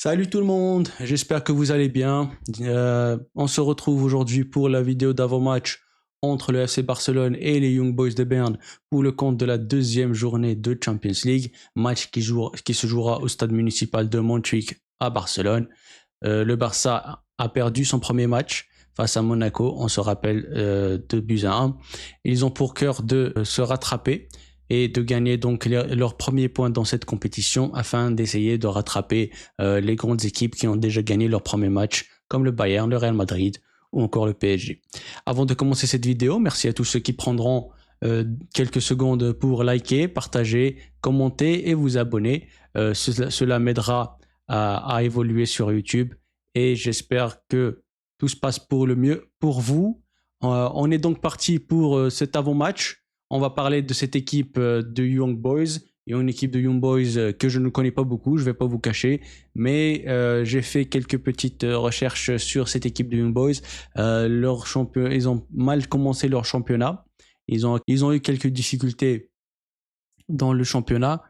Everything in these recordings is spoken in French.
Salut tout le monde, j'espère que vous allez bien. On se retrouve aujourd'hui pour la vidéo d'avant-match entre le FC Barcelone et les Young Boys de Berne pour le compte de la deuxième journée de Champions League, match qui se jouera au stade municipal de Montjuic à Barcelone. Le Barça a perdu son premier match face à Monaco, on se rappelle 2 buts à 1. Ils ont pour cœur de se rattraper et de gagner donc leur premier point dans cette compétition afin d'essayer de rattraper les grandes équipes qui ont déjà gagné leur premier match comme le Bayern, le Real Madrid ou encore le PSG. Avant de commencer cette vidéo, merci à tous ceux qui prendront quelques secondes pour liker, partager, commenter et vous abonner. Cela m'aidera à évoluer sur YouTube et j'espère que tout se passe pour le mieux pour vous. On est donc parti pour cet avant-match. On va parler de cette équipe de Young Boys et une équipe de Young Boys que je ne connais pas beaucoup, je ne vais pas vous cacher, mais j'ai fait quelques petites recherches sur cette équipe de Young Boys. Ils ont mal commencé leur championnat, ils ont eu quelques difficultés dans le championnat,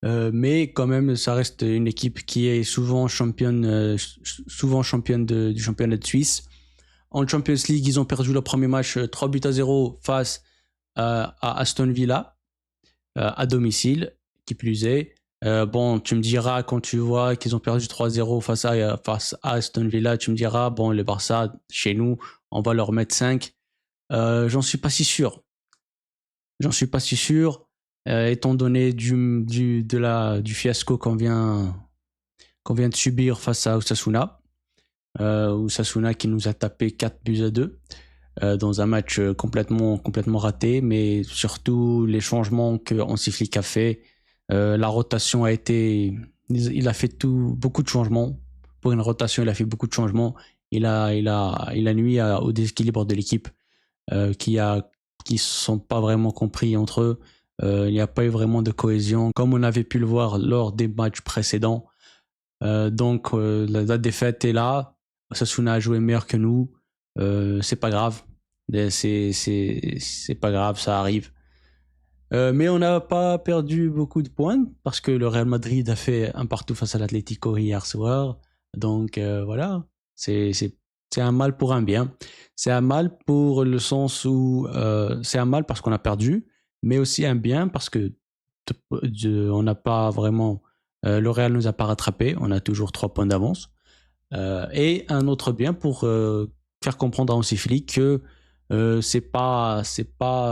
mais quand même ça reste une équipe qui est souvent championne du championnat de Suisse. En Champions League, ils ont perdu leur premier match 3 buts à 0 face à Aston Villa à domicile, qui plus est. Bon, tu me diras quand tu vois qu'ils ont perdu 3-0 face à Aston Villa, tu me diras, bon, le Barça, chez nous, on va leur mettre 5. J'en suis pas si sûr. J'en suis pas si sûr, étant donné du fiasco qu'on vient de subir face à Osasuna. Osasuna qui nous a tapé 4 buts à 2. Dans un match complètement raté, mais surtout les changements que Hansi Flick a fait, la rotation a été, il a fait beaucoup de changements. Pour une rotation, il a fait beaucoup de changements. Il a nuit au déséquilibre de l'équipe qui sont pas vraiment compris entre eux. Il n'y a pas eu vraiment de cohésion, comme on avait pu le voir lors des matchs précédents. Donc la défaite est là. Osasuna a joué meilleur que nous. C'est pas grave. C'est pas grave, ça arrive. Mais on n'a pas perdu beaucoup de points parce que le Real Madrid a fait un partout face à l'Atlético hier soir. Donc voilà, c'est un mal pour un bien. C'est un mal pour le sens où c'est un mal parce qu'on a perdu, mais aussi un bien parce que on n'a pas vraiment. Le Real nous a pas rattrapé, on a toujours 3 points d'avance. Et un autre bien pour faire comprendre à Hansi Flick que c'est pas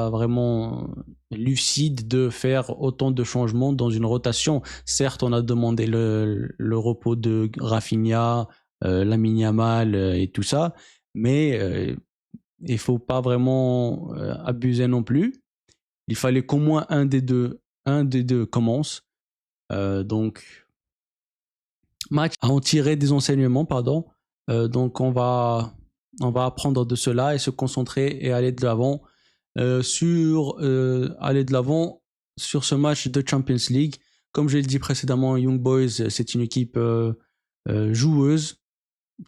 vraiment lucide de faire autant de changements dans une rotation. Certes, on a demandé le repos de Rafinha, Lamine Yamal et tout ça, mais il faut pas vraiment abuser non plus. Il fallait qu'au moins un des deux commence. Donc match à en tirer des enseignements, pardon. Donc on va apprendre de cela et se concentrer et aller de l'avant sur ce match de Champions League. Comme je l'ai dit précédemment, Young Boys, c'est une équipe joueuse.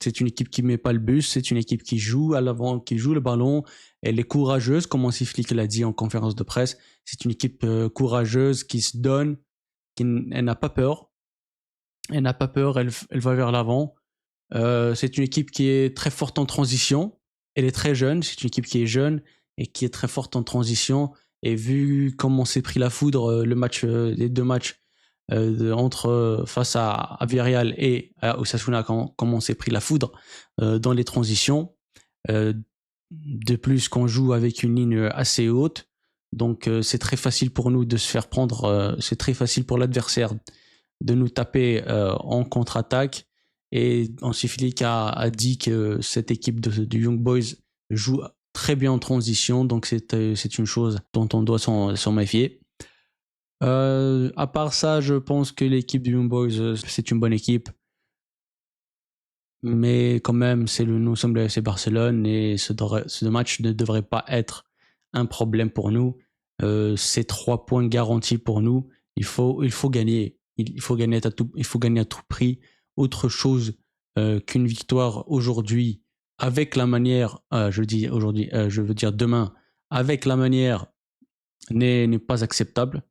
C'est une équipe qui met pas le bus, c'est une équipe qui joue à l'avant, qui joue le ballon. Elle est courageuse, comme Hansi Flick l'a dit en conférence de presse. C'est une équipe courageuse qui se donne, elle n'a pas peur. Elle n'a pas peur, elle va vers l'avant. C'est une équipe qui est très forte en transition. Elle est très jeune, c'est une équipe qui est jeune et qui est très forte en transition. Et vu comment s'est pris la foudre, les 2 matchs face à Villarreal et à Osasuna, comment on s'est pris la foudre dans les transitions. De plus qu'on joue avec une ligne assez haute, donc c'est très facile pour nous de se faire prendre, c'est très facile pour l'adversaire de nous taper en contre-attaque. Et Hansi Flick a dit que cette équipe du Young Boys joue très bien en transition, donc c'est une chose dont on doit s'en méfier. À part ça, je pense que l'équipe du Young Boys, c'est une bonne équipe. Mais quand même, nous sommes le FC Barcelone et ce match ne devrait pas être un problème pour nous. C'est 3 points garantis pour nous. Il faut gagner. Il faut gagner à tout prix. Autre chose qu'une victoire aujourd'hui, avec la manière, je veux dire demain, avec la manière, n'est pas acceptable.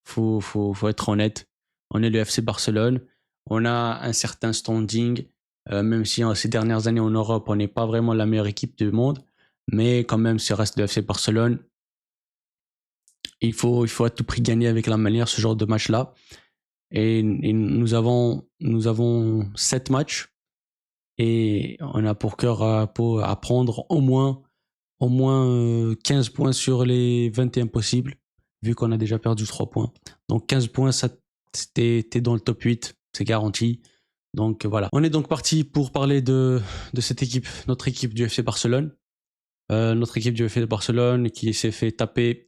Faut être honnête. On est le FC Barcelone. On a un certain standing, même si ces dernières années en Europe, on n'est pas vraiment la meilleure équipe du monde, mais quand même, ça reste le FC Barcelone. Il faut à tout prix gagner avec la manière ce genre de match-là. Et nous avons 7 matchs et on a pour cœur à prendre au moins 15 points sur les 21 possibles, vu qu'on a déjà perdu 3 points. Donc 15 points, ça, t'es dans le top 8, c'est garanti. Donc voilà. On est donc parti pour parler de cette équipe, notre équipe du FC Barcelone. Notre équipe du FC Barcelone qui s'est fait taper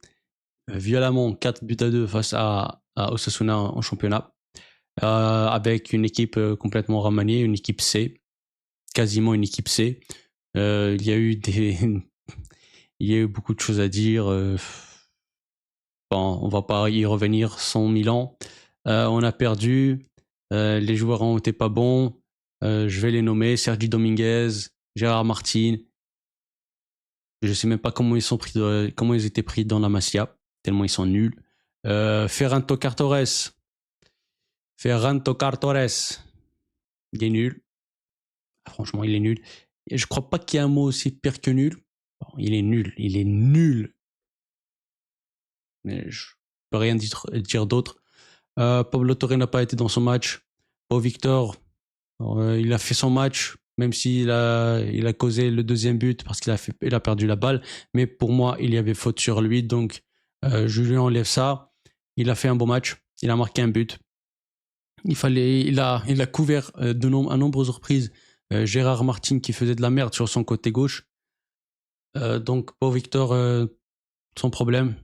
violemment 4-2 face à Osasuna en championnat. Avec une équipe complètement remaniée, une équipe C, quasiment une équipe C. Il y a eu il y a eu beaucoup de choses à dire. Bon, on va pas y revenir. Sans Milan, on a perdu. Les joueurs ont été pas bons. Je vais les nommer: Sergi Dominguez, Gérard Martin. Je sais même pas comment ils étaient pris dans la Masia, tellement ils sont nuls. Ferran Torres, il est nul. Franchement, il est nul. Et je crois pas qu'il y ait un mot aussi pire que nul. Bon, il est nul. Mais je peux rien dire d'autre. Pablo Torre n'a pas été dans son match. Pau Victor, il a fait son match, même s'il a causé le deuxième but parce qu'il a perdu la balle. Mais pour moi, il y avait faute sur lui, donc je lui enlève ça. Il a fait un bon match. Il a marqué un but. Il a couvert à nombreuses reprises Gérard Martin qui faisait de la merde sur son côté gauche. Donc Pau Victor, sans problème.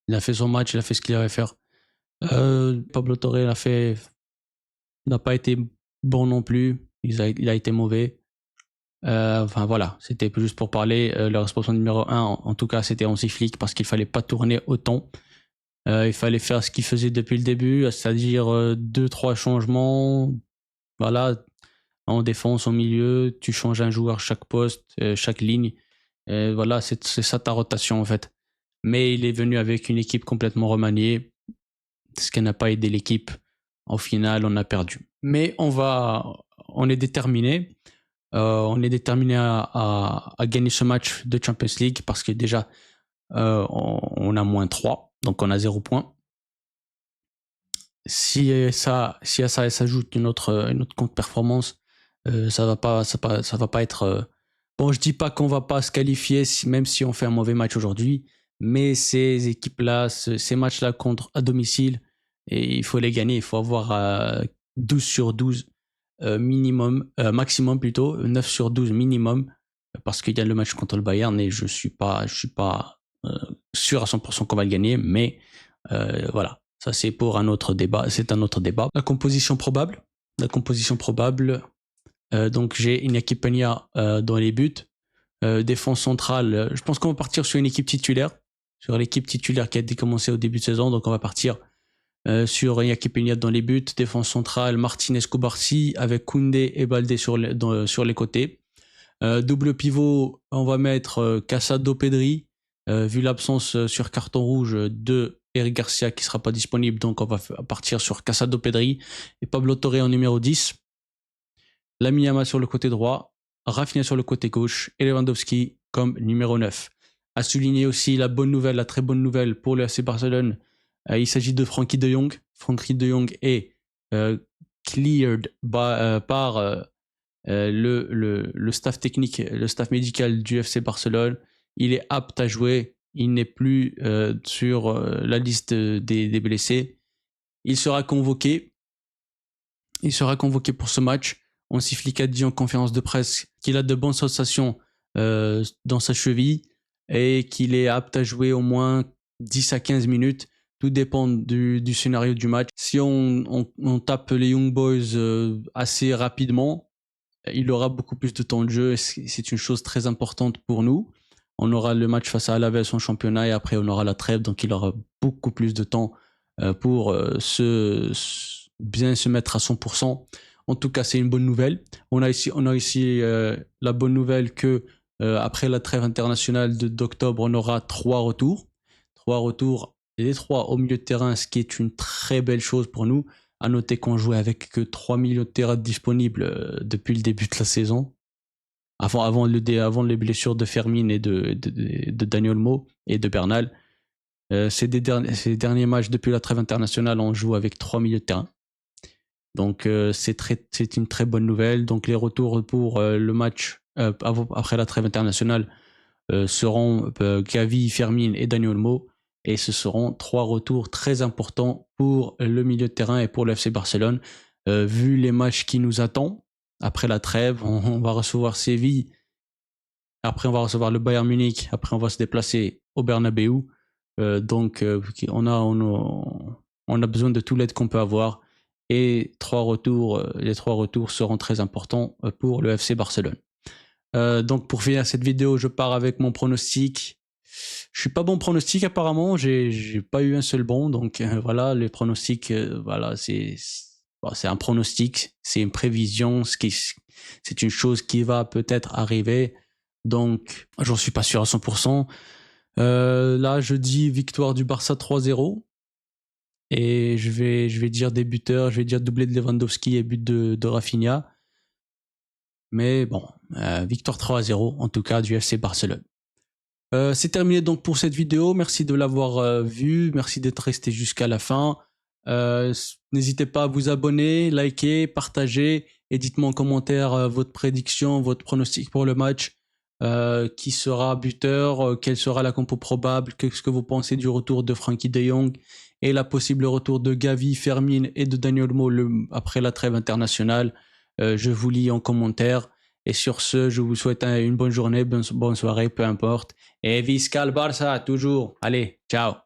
Il a fait son match, il a fait ce qu'il avait à faire. Pablo Torre n'a pas été bon non plus. Il a été mauvais. Enfin voilà, c'était juste pour parler. Le responsable numéro 1, en tout cas, c'était Hansi Flick parce qu'il fallait pas tourner autant. Il fallait faire ce qu'il faisait depuis le début, c'est-à-dire 2-3 changements. Voilà, en défense, au milieu, tu changes un joueur chaque poste, chaque ligne. Voilà, c'est ça ta rotation en fait. Mais il est venu avec une équipe complètement remaniée, ce qui n'a pas aidé l'équipe. Au final, on a perdu. Mais on est déterminé. On est déterminé à gagner ce match de Champions League parce que déjà, on a -3, donc on a 0 points. Si à ça s'ajoute une autre contre-performance, ça va pas être. Bon, je dis pas qu'on va pas se qualifier même si on fait un mauvais match aujourd'hui, mais ces équipes-là, ces matchs-là à domicile, et il faut les gagner. Il faut avoir 12 sur 12 minimum, maximum plutôt, 9 sur 12 minimum, parce qu'il y a le match contre le Bayern et je suis pas sûr à 100% qu'on va le gagner, mais voilà. Ça, c'est pour un autre débat. C'est un autre débat. La composition probable. Donc, j'ai Iñaki Peña dans les buts. Défense centrale. Je pense qu'on va partir sur une équipe titulaire. Sur l'équipe titulaire qui a été commencée au début de saison. Donc, on va partir sur Iñaki Peña dans les buts. Défense centrale, Martinez Cubarsí avec Koundé et Baldé sur les côtés. Double pivot, on va mettre Casado Pedri. Vu l'absence sur carton rouge de Eric Garcia qui ne sera pas disponible, donc on va partir sur Casado Pedri et Pablo Torre en numéro 10. Lamine Yamal sur le côté droit, Rafinha sur le côté gauche et Lewandowski comme numéro 9. À souligner aussi la très bonne nouvelle pour le FC Barcelone, il s'agit de Frenkie de Jong. Frenkie de Jong est cleared par le staff technique, le staff médical du FC Barcelone. Il est apte à jouer. Il n'est plus sur la liste des blessés. Il sera convoqué pour ce match. Hansi Flick a dit en conférence de presse qu'il a de bonnes sensations dans sa cheville et qu'il est apte à jouer au moins 10 à 15 minutes. Tout dépend du scénario du match. Si on tape les Young Boys assez rapidement, il aura beaucoup plus de temps de jeu. C'est une chose très importante pour nous. On aura le match face à Alaves en championnat et après on aura la trêve, donc il aura beaucoup plus de temps pour bien se mettre à 100%. En tout cas, c'est une bonne nouvelle. On a ici la bonne nouvelle que après la trêve internationale d'octobre, on aura 3 retours. 3 retours, les 3 au milieu de terrain, ce qui est une très belle chose pour nous. À noter qu'on jouait avec que 3 milieux de terrain disponibles depuis le début de la saison. Avant les blessures de Fermin et de Daniel Mo et de Bernal. Ces derniers matchs depuis la trêve internationale, on joue avec 3 milieux de terrain. Donc c'est une très bonne nouvelle. Donc les retours pour le match après la trêve internationale seront Gavi, Fermin et Daniel Mo. Et ce seront 3 retours très importants pour le milieu de terrain et pour le FC Barcelone. Vu les matchs qui nous attendent, après la trêve, on va recevoir Séville. Après, on va recevoir le Bayern Munich. Après, on va se déplacer au Bernabeu. Donc, on a besoin de toute l'aide qu'on peut avoir. Et les 3 retours seront très importants pour le FC Barcelone. Donc, pour finir cette vidéo, je pars avec mon pronostic. Je suis pas bon pronostic apparemment. J'ai pas eu un seul bon. Donc, voilà, les pronostics, voilà, c'est un pronostic. C'est une prévision. C'est une chose qui va peut-être arriver. Donc, j'en suis pas sûr à 100%. Là, je dis victoire du Barça 3-0. Et je vais dire des buteurs. Je vais dire doublé de Lewandowski et but de Rafinha. Mais bon, victoire 3-0, en tout cas, du FC Barcelone. C'est terminé donc pour cette vidéo. Merci de l'avoir vu. Merci d'être resté jusqu'à la fin. N'hésitez pas à vous abonner, liker, partager et dites-moi en commentaire votre prédiction, votre pronostic pour le match. Qui sera buteur, quelle sera la compo probable, qu'est-ce que vous pensez du retour de Frenkie de Jong et la possible retour de Gavi, Fermin et de Daniel Mo après la trêve internationale. Je vous lis en commentaire. Et sur ce, je vous souhaite une bonne journée, bonne soirée, peu importe. Et Visca le Barça, toujours. Allez, ciao.